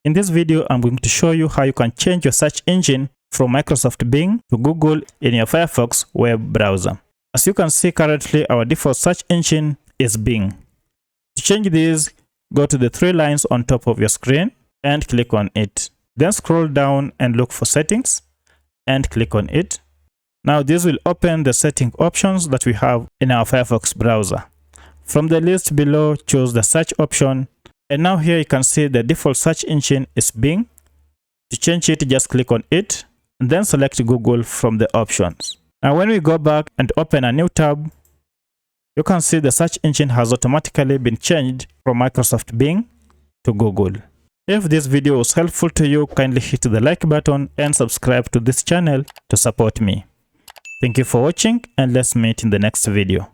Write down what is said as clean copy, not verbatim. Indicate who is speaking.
Speaker 1: In this video, I'm going to show you how you can change your search engine from Microsoft Bing to Google in your Firefox web browser. As you can see, currently our default search engine is Bing. To change this, go to the three lines on top of your screen and click on it. Then scroll down and look for settings and click on it. Now this will open the setting options that we have in our Firefox browser. From the list below, choose the search option. And now here you can see the default search engine is Bing. To change it, just click on it and then select Google from the options. Now when we go back and open a new tab, you can see the search engine has automatically been changed from Microsoft Bing to Google. If this video was helpful to you, kindly hit the like button and subscribe to this channel to support me. Thank you for watching, and let's meet in the next video.